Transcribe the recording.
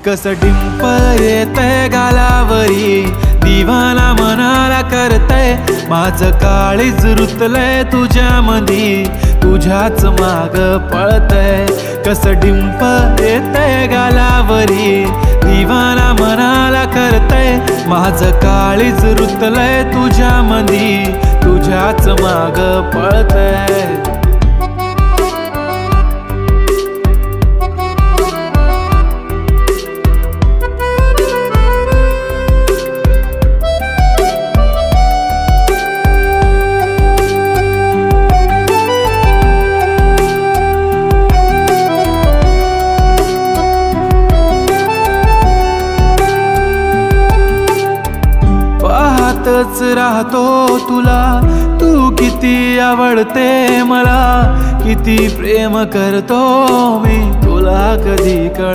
कस डिंपल येतय गालावरी, दिवाना मनाला करतय, माझं काळीज रुतलंय तुझ्या मधी, तुझ्याच माग पळतय. कस डिंपल येतय गालावरी, दिवाना मनाला करतय, माझं काळीज रुतलंय तुझ्या मधी, तुझ्याच माग पळतय. पाहतच राहतो तुला, तू किती आवडते मला, किती प्रेम करतो मी तुला कधी कळ